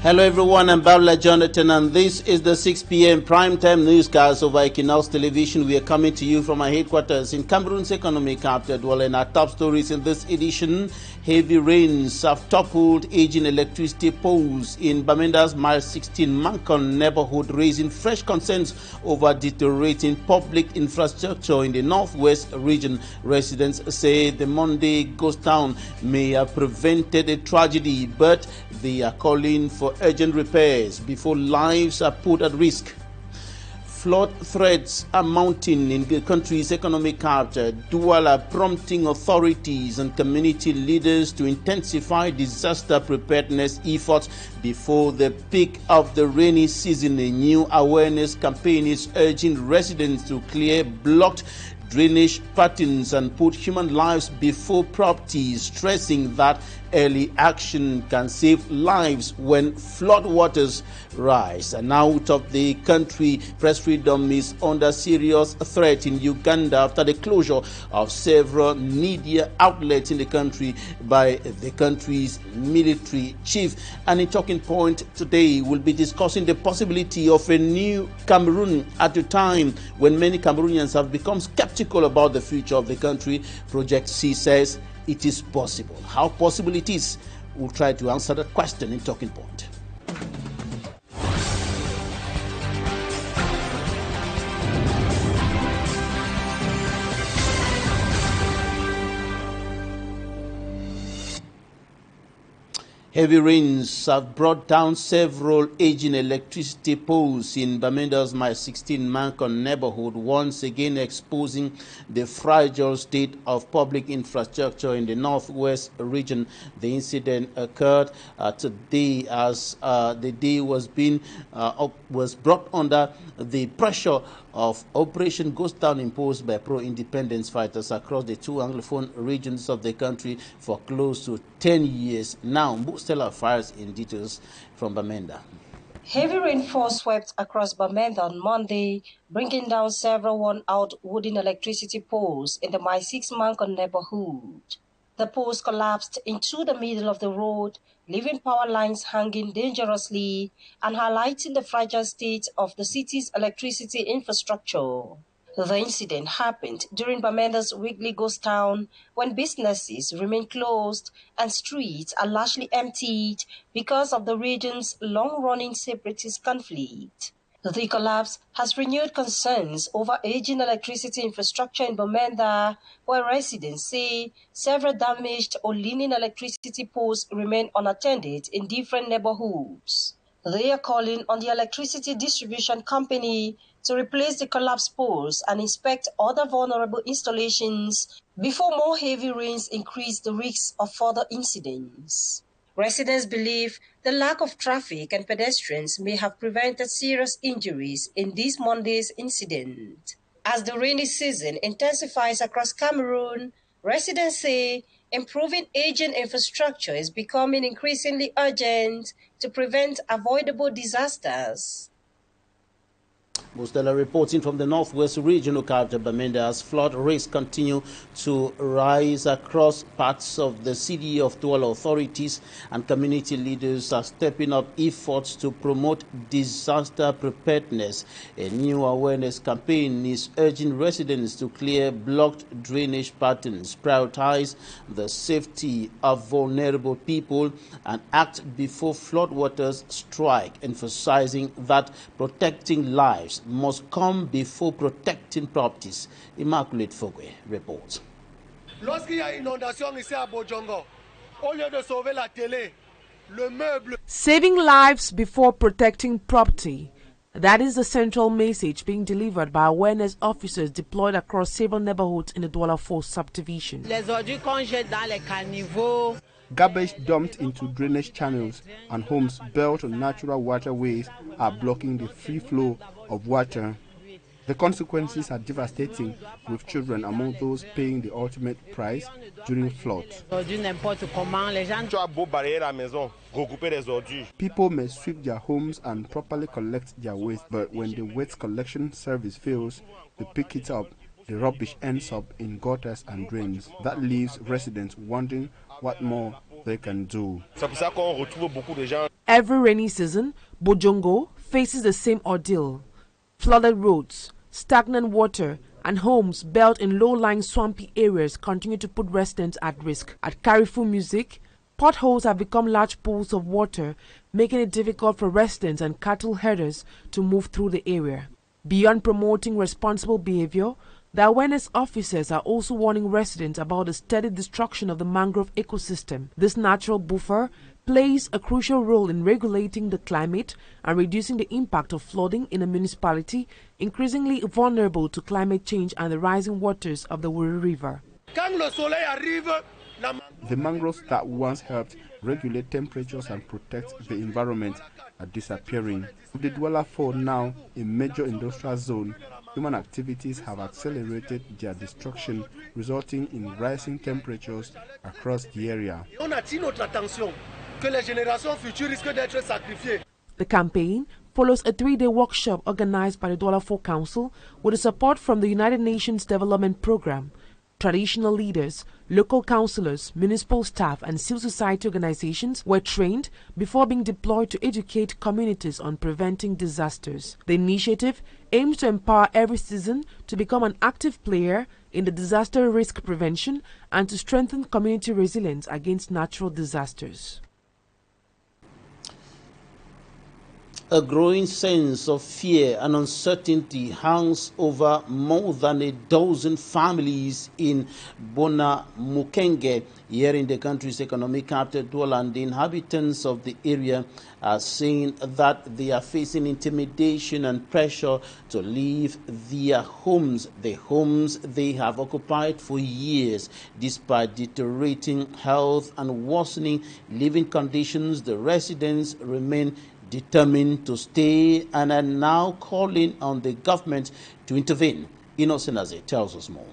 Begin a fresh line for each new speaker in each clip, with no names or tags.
Hello everyone, I'm Babla Jonathan and this is the 6 p.m. primetime newscast over Equinoxe television. We are coming to you from our headquarters in Cameroon's economic capital. Well, in our top stories in this edition, heavy rains have toppled aging electricity poles in Bamenda's Mile 16 Mankon neighborhood, raising fresh concerns over deteriorating public infrastructure in the northwest region. Residents say the Monday ghost town may have prevented a tragedy, but they are calling for urgent repairs before lives are put at risk. Flood threats are mounting in the country's economic capital, Douala, prompting authorities and community leaders to intensify disaster preparedness efforts before the peak of the rainy season. A new awareness campaign is urging residents to clear blocked drainage patterns and put human lives before property, stressing that early action can save lives when flood waters rise. And out of the country, press freedom is under serious threat in Uganda after the closure of several media outlets in the country by the country's military chief. And in Talking Point today, we'll be discussing the possibility of a new Cameroon at a time when many Cameroonians have become skeptical about the future of the country. Project C says it is possible. How possible it is, we'll try to answer that question in Talking Point. Heavy rains have brought down several aging electricity poles in Bamenda's Mile 16 Mankon neighborhood, once again exposing the fragile state of public infrastructure in the northwest region. The incident occurred today as the day was brought under the pressure of Operation Ghost Town imposed by pro-independence fighters across the two Anglophone regions of the country for close to 10 years now. Stella fires in details from Bamenda.
Heavy rainfall swept across Bamenda on Monday, bringing down several worn-out wooden electricity poles in the Mile 6 Mankon neighborhood. The poles collapsed into the middle of the road, leaving power lines hanging dangerously and highlighting the fragile state of the city's electricity infrastructure. The incident happened during Bamenda's weekly ghost town, when businesses remain closed and streets are largely emptied because of the region's long-running separatist conflict. The collapse has renewed concerns over aging electricity infrastructure in Bamenda, where residents say several damaged or leaning electricity poles remain unattended in different neighborhoods. They are calling on the electricity distribution company to replace the collapsed poles and inspect other vulnerable installations before more heavy rains increase the risk of further incidents. Residents believe the lack of traffic and pedestrians may have prevented serious injuries in this Monday's incident. As the rainy season intensifies across Cameroon, residents say improving aging infrastructure is becoming increasingly urgent to prevent avoidable disasters.
Mustela reporting from the northwest regional capital Bamenda as flood risks continue to rise across parts of the city of Douala. Authorities and community leaders are stepping up efforts to promote disaster preparedness. A new awareness campaign is urging residents to clear blocked drainage patterns, prioritize the safety of vulnerable people, and act before floodwaters strike, emphasizing that protecting lives must come before protecting properties. Immaculate Fogwe reports.
Lorsqu'il y a inondation ici à Bojongo, au lieu de sauver la télé, le meuble.
Saving lives before protecting property. That is the central message being delivered by awareness officers deployed across several neighborhoods in the Douala 4 subdivision.
Les ordures qu'on jette dans les caniveaux.
Garbage dumped into drainage channels and homes built on natural waterways are blocking the free flow of water. The consequences are devastating, with children among those paying the ultimate price during floods. People may sweep their homes and properly collect their waste, but when the waste collection service fails to pick it up, the rubbish ends up in gutters and drains. That leaves residents wondering what more they can do.
A Every rainy season, Bojongo faces the same ordeal. Flooded roads, stagnant water, and homes built in low-lying swampy areas continue to put residents at risk. At Carrefour Musiques, potholes have become large pools of water, making it difficult for residents and cattle herders to move through the area. Beyond promoting responsible behavior, the awareness officers are also warning residents about the steady destruction of the mangrove ecosystem. This natural buffer plays a crucial role in regulating the climate and reducing the impact of flooding in a municipality increasingly vulnerable to climate change and the rising waters of the Wuri River.
The mangroves that once helped regulate temperatures and protect the environment are disappearing. With the Douala 4 now a major industrial zone, human activities have accelerated their destruction, resulting in rising temperatures across the area.
The campaign follows a 3-day workshop organized by the Douala 4 Council with the support from the United Nations Development Programme. Traditional leaders, local councillors, municipal staff and civil society organizations were trained before being deployed to educate communities on preventing disasters. The initiative aims to empower every citizen to become an active player in the disaster risk prevention and to strengthen community resilience against natural disasters.
A growing sense of fear and uncertainty hangs over more than a dozen families in Bonamukenge, here in the country's economic capital, Douala, and the inhabitants of the area are saying that they are facing intimidation and pressure to leave their homes, the homes they have occupied for years. Despite deteriorating health and worsening living conditions, the residents remain determined to stay and are now calling on the government to intervene. Equinoxe tells us more.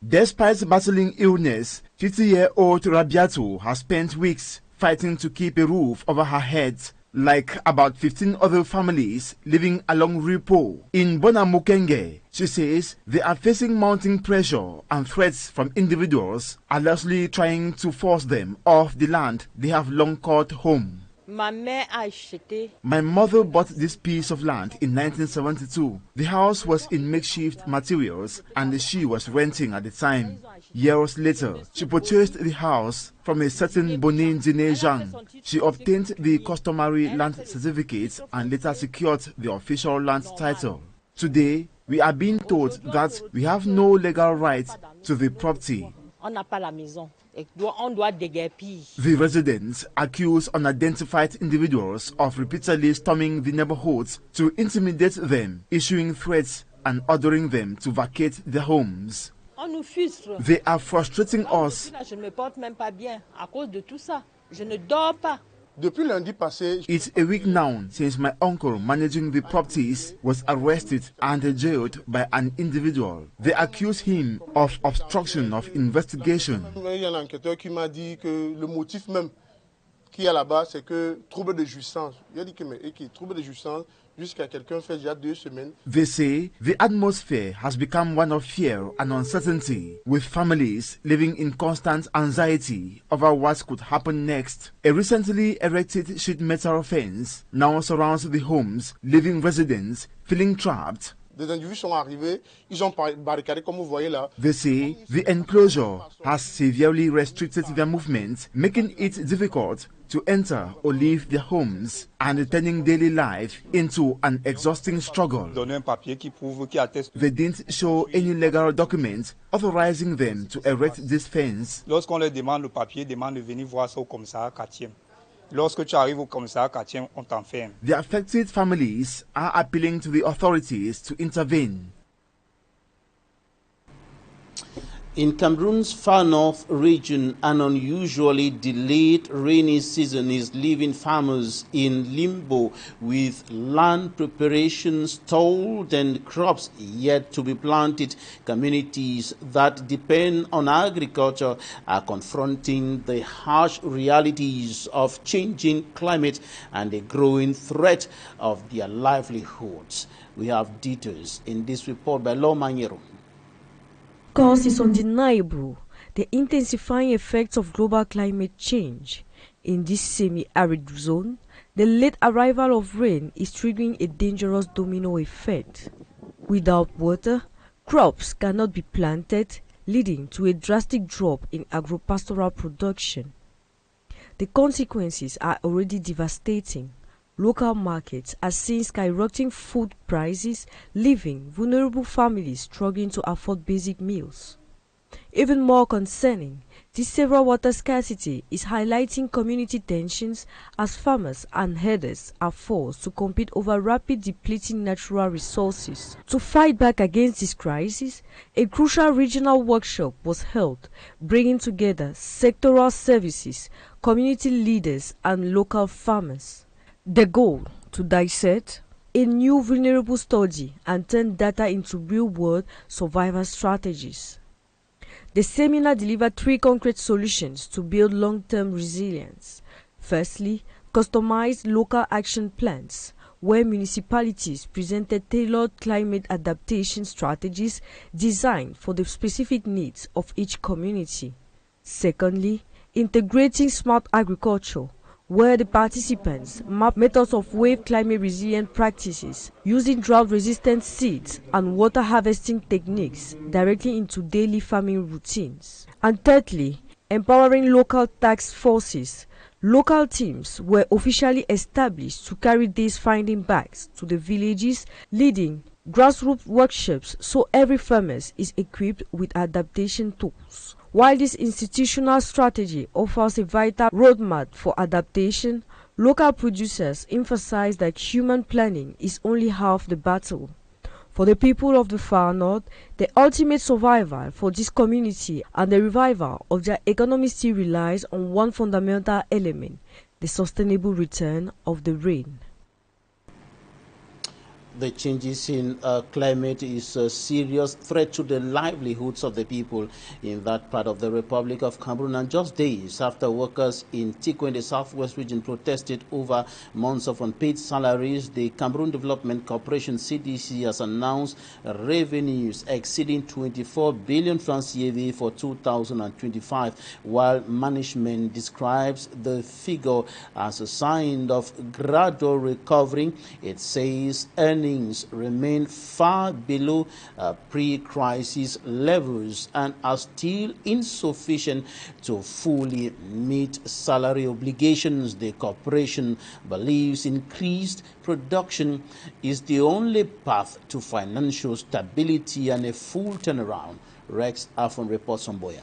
Despite battling illness, 50-year-old Rabiatu has spent weeks fighting to keep a roof over her head, like about 15 other families living along Ripo. In Bonamukenge, she says they are facing mounting pressure and threats from individuals allegedly trying to force them off the land they have long called home. My mother bought this piece of land in 1972. The house was in makeshift materials and she was renting at the time. Years later, she purchased the house from a certain Bonin Jine Zhang. She obtained the customary land certificate and later secured the official land title. Today, we are being told that we have no legal right to the property. The residents accuse unidentified individuals of repeatedly storming the neighborhoods to intimidate them, issuing threats and ordering them to vacate their homes. They are frustrating us. It's a week now since my uncle managing the properties was arrested and jailed by an individual. They accuse him of obstruction of investigation. They say the atmosphere has become one of fear and uncertainty, with families living in constant anxiety over what could happen next. A recently erected sheet metal fence now surrounds the homes, leaving residents feeling trapped. They say the enclosure has severely restricted their movement, making it difficult to enter or leave their homes and turning daily life into an exhausting struggle. They didn't show any legal document authorizing them to erect this fence. The affected families are appealing to the authorities to intervene.
In Cameroon's far north region, an unusually delayed rainy season is leaving farmers in limbo, with land preparations stalled and crops yet to be planted. Communities that depend on agriculture are confronting the harsh realities of changing climate and the growing threat of their livelihoods. We have details in this report by Lo Manyero.
Cause is undeniable, the intensifying effects of global climate change. In this semi-arid zone, the late arrival of rain is triggering a dangerous domino effect. Without water, crops cannot be planted, leading to a drastic drop in agropastoral production. The consequences are already devastating. Local markets are seeing skyrocketing food prices, leaving vulnerable families struggling to afford basic meals. Even more concerning, this severe water scarcity is highlighting community tensions as farmers and herders are forced to compete over rapid depleting natural resources. To fight back against this crisis, a crucial regional workshop was held, bringing together sectoral services, community leaders and local farmers. The goal, to dissect a new vulnerable study and turn data into real-world survival strategies. The seminar delivered 3 concrete solutions to build long-term resilience. Firstly, customized local action plans, where municipalities presented tailored climate adaptation strategies designed for the specific needs of each community. Secondly, integrating smart agriculture, where the participants map methods of wave climate resilient practices using drought-resistant seeds and water harvesting techniques directly into daily farming routines. And thirdly, empowering local task forces. Local teams were officially established to carry these finding bags to the villages, leading grassroots workshops so every farmer is equipped with adaptation tools. While this institutional strategy offers a vital roadmap for adaptation, local producers emphasize that human planning is only half the battle. For the people of the far north, the ultimate survival for this community and the revival of their economy still relies on one fundamental element: the sustainable return of the rain.
The changes in climate is a serious threat to the livelihoods of the people in that part of the Republic of Cameroon. And just days after workers in Tikwe in the southwest region protested over months of unpaid salaries, the Cameroon Development Corporation (CDC) has announced revenues exceeding 24 billion francs CFA for 2025, while management describes the figure as a sign of gradual recovery. It says earnings remain far below pre-crisis levels and are still insufficient to fully meet salary obligations. The corporation believes increased production is the only path to financial stability and a full turnaround. Rex Afon reports on Boya.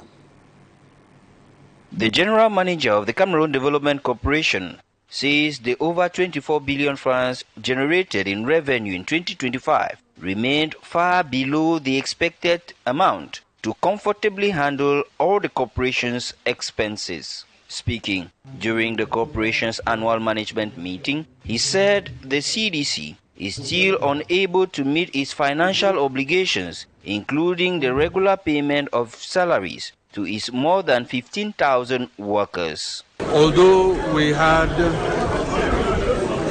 The general manager of the Cameroon Development Corporation says the over 24 billion francs generated in revenue in 2025 remained far below the expected amount to comfortably handle all the corporation's expenses. Speaking during the corporation's annual management meeting, he said the CDC is still unable to meet its financial obligations, including the regular payment of salaries to its more than 15,000 workers.
Although we had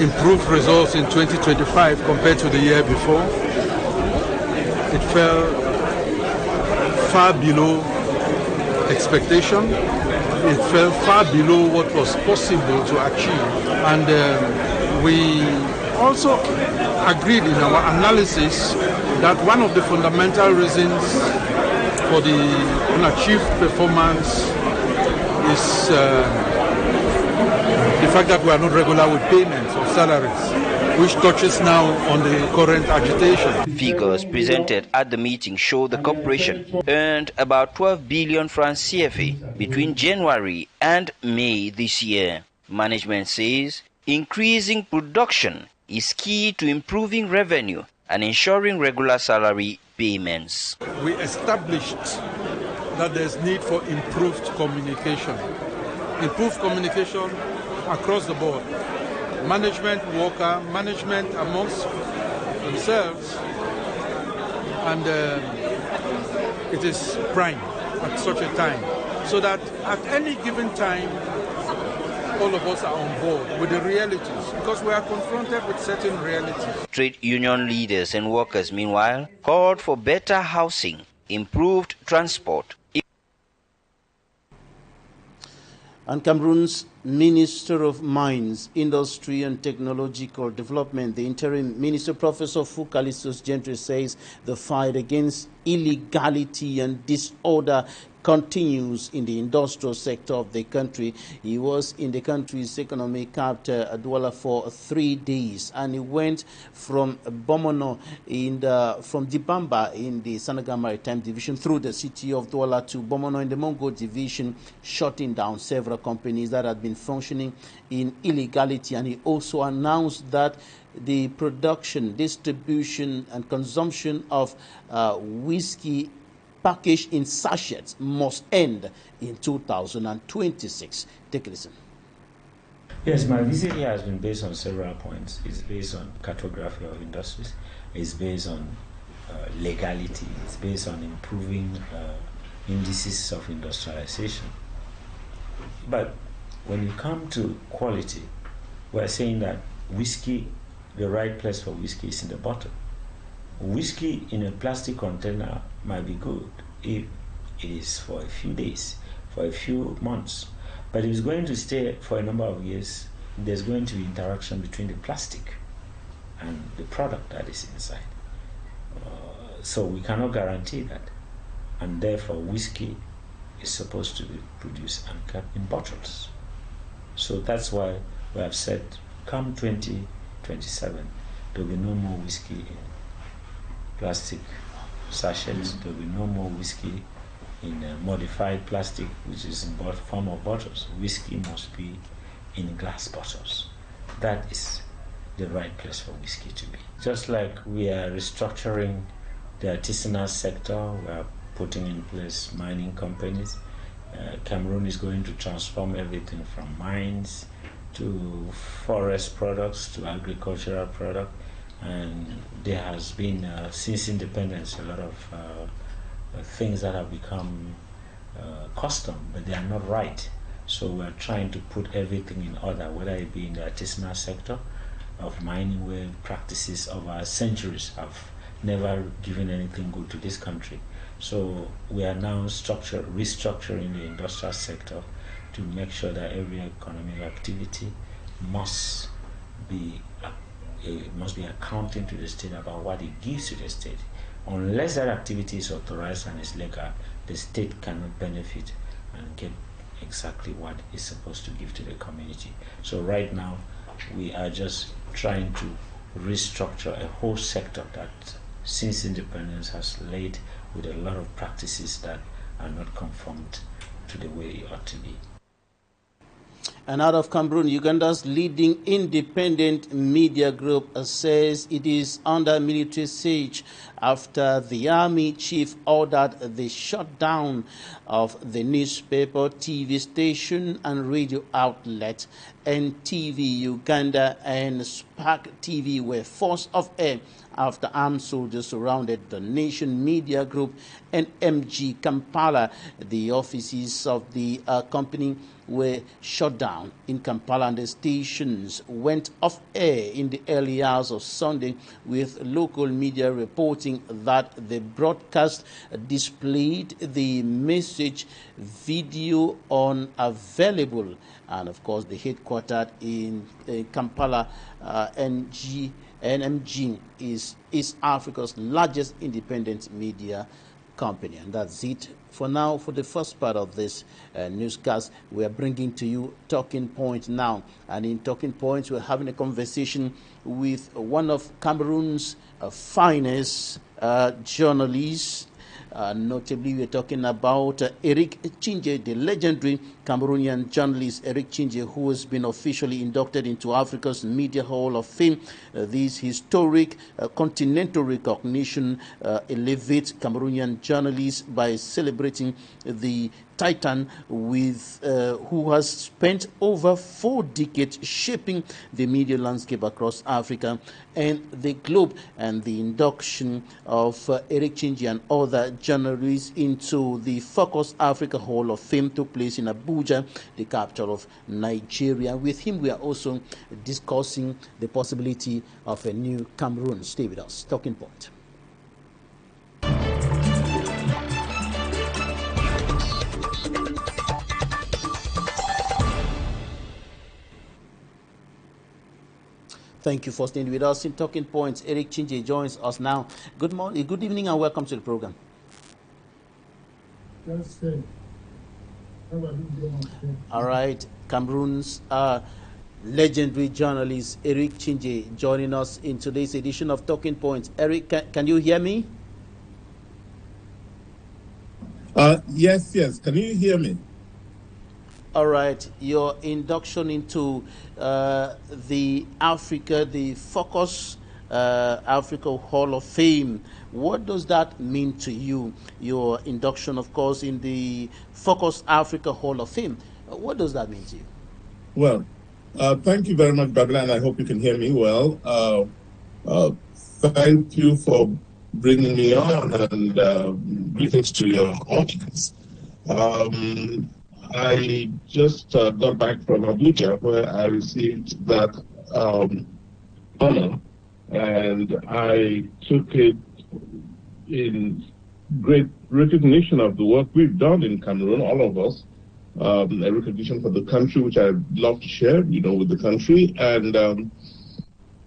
improved results in 2025 compared to the year before, it fell far below expectation. It fell far below what was possible to achieve. And we also agreed in our analysis that one of the fundamental reasons for the unachieved performance is the fact that we are not regular with payments of salaries, which touches now on the current agitation.
Figures presented at the meeting show the corporation earned about 12 billion francs CFA between January and May this year. Management says increasing production is key to improving revenue and ensuring regular salary payments.
We established that there's need for improved communication. Improved communication across the board. Management, worker, management amongst themselves, and it is prime at such a time, so that at any given time all of us are on board with the realities, because we are confronted with certain realities.
Trade union leaders and workers, meanwhile, called for better housing, improved transport.
And Cameroon's Minister of Mines, Industry and Technological Development, the interim minister, Professor Fukalistos Gentry, says the fight against illegality and disorder continues in the industrial sector of the country. He was in the country's economic capital, Douala, for 3 days, and he went from Bomono from Dibamba in the Senegal Maritime Division through the city of Douala to Bomono in the Mongo Division, shutting down several companies that had been functioning in illegality. And he also announced that the production, distribution, and consumption of whiskey packaged in sachets must end in 2026. Take a listen.
Yes, my visit here has been based on several points. It's based on cartography of industries. It's based on legality. It's based on improving indices of industrialization. But when you come to quality, we're saying that whiskey, the right place for whiskey is in the bottle. Whiskey in a plastic container might be good if it is for a few days, for a few months. But if it's going to stay for a number of years, there's going to be interaction between the plastic and the product that is inside. So we cannot guarantee that. And therefore, whiskey is supposed to be produced and kept in bottles. So that's why we have said, come 2027, there will be no more whiskey in plastic sachets. There will be no more whiskey in modified plastic, which is in form of bottles. Whiskey must be in glass bottles. That is the right place for whiskey to be. Just like we are restructuring the artisanal sector, we are putting in place mining companies. Cameroon is going to transform everything from mines to forest products to agricultural products. And there has been, since independence, a lot of things that have become custom, but they are not right. So we're trying to put everything in order, whether it be in the artisanal sector of mining, where practices over centuries have never given anything good to this country. So we are now restructuring the industrial sector to make sure that every economic activity must be accounting to the state about what it gives to the state. Unless that activity is authorized and is legal, the state cannot benefit and get exactly what it's supposed to give to the community. So right now, we are just trying to restructure a whole sector that, since independence, has laid with a lot of practices that are not conformed to the way it ought to be.
And out of Cameroon, Uganda's leading independent media group says it is under military siege after the army chief ordered the shutdown of the newspaper, TV station and radio outlet. NTV Uganda and Spark TV were forced off air after armed soldiers surrounded the Nation Media Group and MG Kampala. The offices of the company were shut down in Kampala, and the stations went off air in the early hours of Sunday, with local media reporting that the broadcast displayed the message video unavailable. And of course, the headquartered in Kampala, NMG is East Africa's largest independent media company. And that's it for now for the first part of this newscast. We are bringing to you Talking Point now. And in Talking Points, we're having a conversation with one of Cameroon's finest journalists. Notably, we're talking about Eric CHINJE, the legendary Cameroonian journalist Eric CHINJE, who has been officially inducted into Africa's Media Hall of Fame. This historic continental recognition elevates Cameroonian journalists by celebrating the titan who has spent over 4 decades shaping the media landscape across Africa and the globe. And the induction of Eric CHINJE and other journalists into the Focus Africa Hall of Fame took place in Abuja, the capital of Nigeria. With him, we are also discussing the possibility of a new Cameroon. Stay with us. Talking Point. Thank you for staying with us in Talking Points. Eric CHINJE joins us now. Good morning, good evening, and welcome to the program. All right, Cameroon's legendary journalist Eric CHINJE joining us in today's edition of Talking Points. Eric, can you hear me?
Yes. Can you hear me?
All right, your induction into the Focus Africa Hall of Fame. What does that mean to you? Your induction, of course, in the Focus Africa Hall of Fame. What does that mean to you?
Well, thank you very much, Babylon. I hope you can hear me well. Thank you for bringing me on, and greetings to your audience. I just got back from Abuja, where I received that honor, and I took it in great recognition of the work we've done in Cameroon, all of us, a recognition for the country, which I'd love to share, with the country. And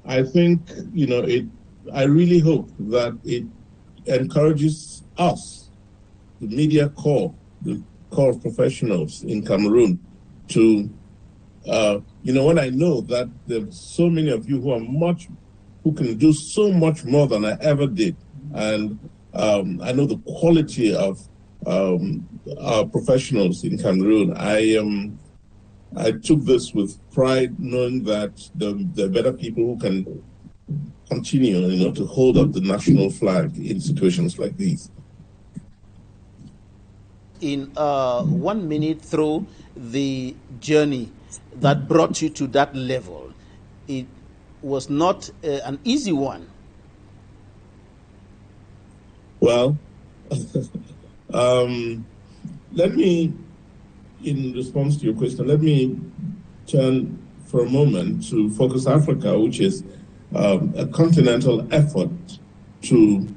I think, I really hope that it encourages us, the media corps, the core of professionals in Cameroon, to, when I know that there's so many of you who can do so much more than I ever did. And I know the quality of our professionals in Cameroon. I took this with pride, knowing that there are better people who can continue, to hold up the national flag in situations like these.
In 1 minute through the journey that brought you to that level, it was not an easy one.
Well, let me, in response to your question, let me turn for a moment to Focus Africa, which is a continental effort to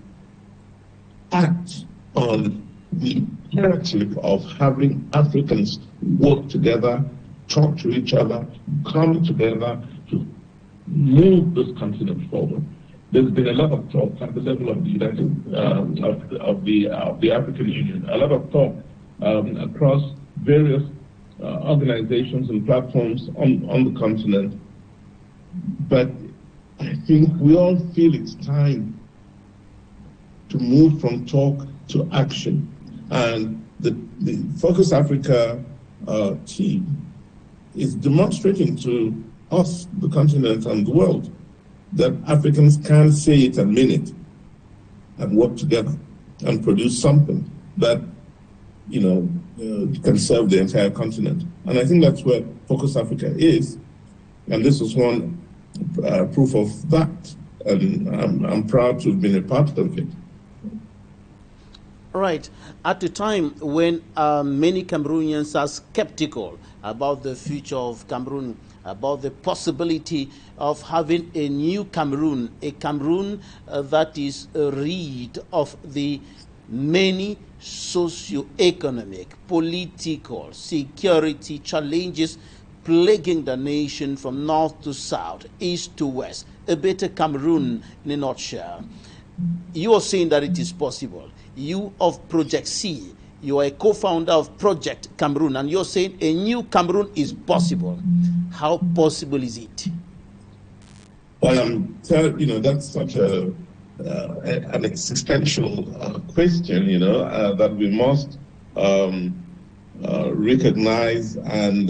act on the imperative of having Africans work together, talk to each other, come together to move this continent forward. There's been a lot of talk at the level of the United of the African Union, a lot of talk across various organizations and platforms on the continent. But I think we all feel it's time to move from talk to action. And the Focus Africa team is demonstrating to us, the continent and the world, that Africans can say it and mean it and work together and produce something that, can serve the entire continent. And I think that's where Focus Africa is. And this is one proof of that. And I'm proud to have been a part of it.
Right. At a time when many Cameroonians are skeptical about the future of Cameroon, about the possibility of having a new Cameroon, a Cameroon that is rid of the many socio-economic, political, security challenges plaguing the nation from north to south, east to west, a better Cameroon in a nutshell. You are saying that it is possible. You of Project C, you are a co-founder of Project Cameroon, and you're saying a new Cameroon is possible. How possible is it?
Well, that's such an existential question, that we must recognize and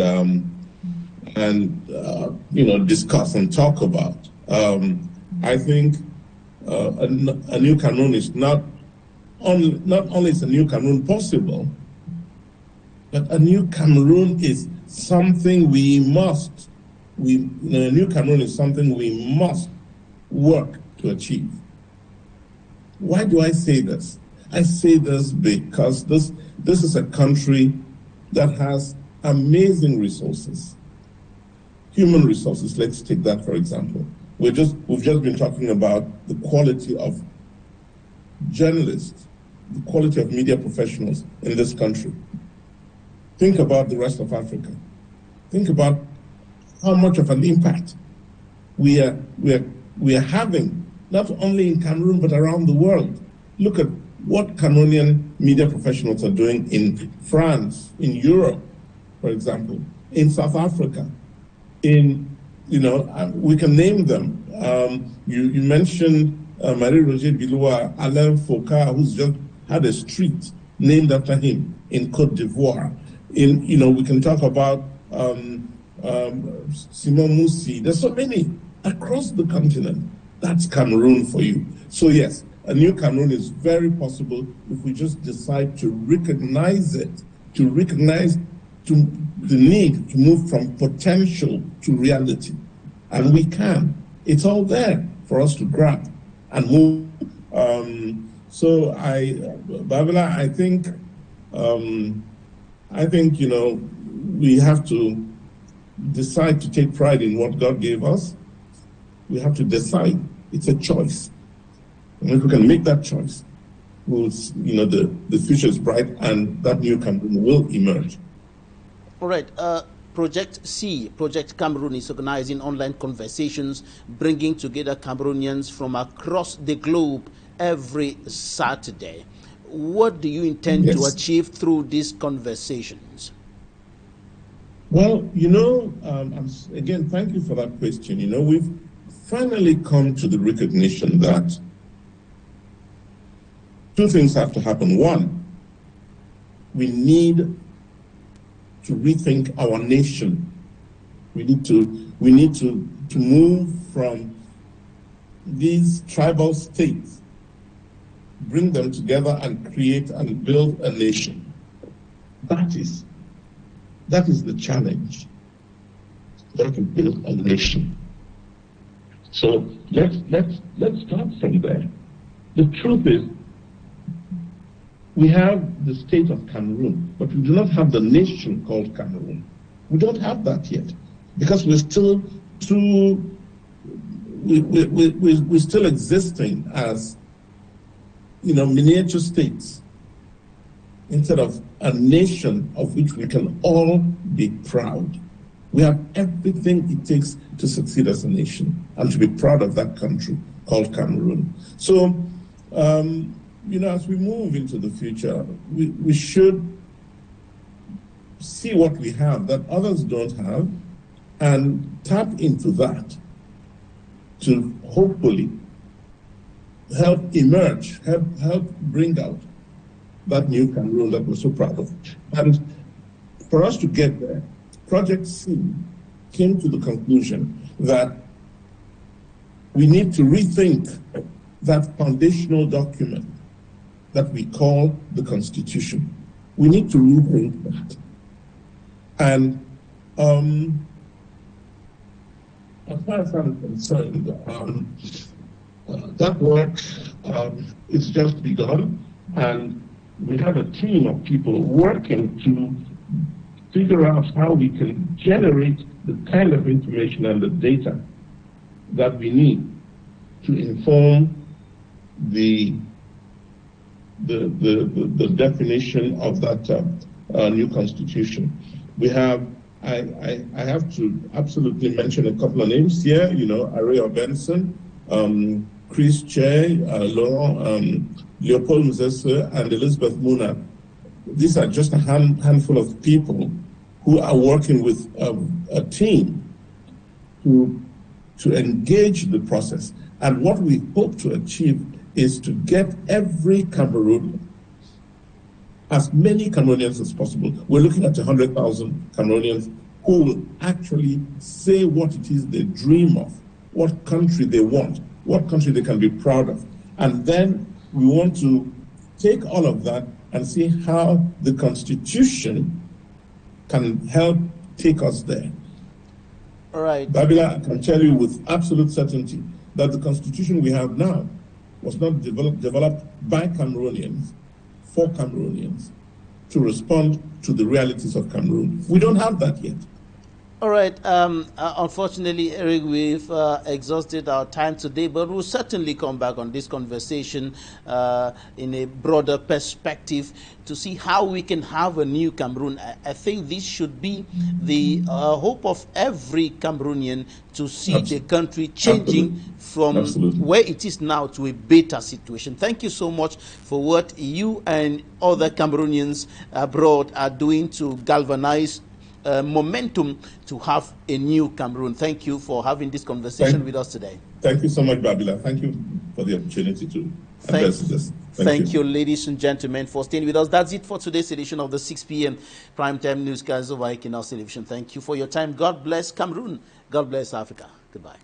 discuss and talk about. I think a new Cameroon is not only is a new Cameroon possible, but a new Cameroon is something a new Cameroon is something we must work to achieve. Why do I say this? I say this because this is a country that has amazing resources, human resources. Let's take that for example. We've just been talking about the quality of journalists, the quality of media professionals in this country. Think about the rest of Africa. Think about how much of an impact we are having, not only in Cameroon, but around the world. Look at what Cameroonian media professionals are doing in France, in Europe, for example, in South Africa, in, we can name them. You mentioned Marie-Roger Biloua, Alain Foucault, who's just had a street named after him in Côte d'Ivoire. We can talk about Simon Moussi. There's so many across the continent. That's Cameroon for you. So yes, a new Cameroon is very possible if we just decide to recognize it, to recognize the need to move from potential to reality. And we can. It's all there for us to grab and move. Babila, I think, we have to decide to take pride in what God gave us. We have to decide. It's a choice. And if we can make that choice, the future is bright and that new Cameroon will emerge.
All right. Project C, Project Cameroon, is organizing online conversations, bringing together Cameroonians from across the globe every Saturday. What do you intend to achieve through these conversations?
Well, again, thank you for that question. We've finally come to the recognition that two things have to happen. One, we need to rethink our nation. We need to move from these tribal states, bring them together and create and build a nation. That is the challenge. We have to build a nation. So let's start from there. The truth is, we have the state of Cameroon, but we do not have the nation called Cameroon. We don't have that yet, because we're still we're still existing as miniature states instead of a nation of which we can all be proud. We have everything it takes to succeed as a nation and to be proud of that country called Cameroon. So, as we move into the future, we should see what we have that others don't have and tap into that to hopefully help emerge, help bring out that new Cameroon that we're so proud of. And for us to get there, Project C came to the conclusion that we need to rethink that foundational document that we call the Constitution. We need to rethink that. And as far as I'm concerned, that work is just begun, and we have a team of people working to figure out how we can generate the kind of information and the data that we need to inform the definition of that new constitution. We have, I have to absolutely mention a couple of names here, Aria Benson, Chris Che, Laurent, Leopold Mzese, and Elizabeth Muna. These are just a handful of people who are working with a team to engage the process. And what we hope to achieve is to get every Cameroonian, as many Cameroonians as possible. We're looking at 100,000 Cameroonians who will actually say what it is they dream of, what country they want, what country they can be proud of. And then we want to take all of that and see how the Constitution can help take us there.
All right.
Babila, I can tell you with absolute certainty that the Constitution we have now was not developed by Cameroonians, for Cameroonians, to respond to the realities of Cameroon. We don't have that yet.
All right. Unfortunately, Eric, we've exhausted our time today, but we'll certainly come back on this conversation in a broader perspective to see how we can have a new Cameroon. I think this should be the hope of every Cameroonian to see the country changing from where it is now to a better situation. Thank you so much for what you and other Cameroonians abroad are doing to galvanize momentum to have a new Cameroon. Thank you for having this conversation with us today.
Thank you so much, Babila. Thank you for the opportunity to address this.
Thank you, ladies and gentlemen, for staying with us. That's it for today's edition of the 6 p.m. Primetime Newscast over Equinoxe Television. Thank you for your time. God bless Cameroon. God bless Africa. Goodbye.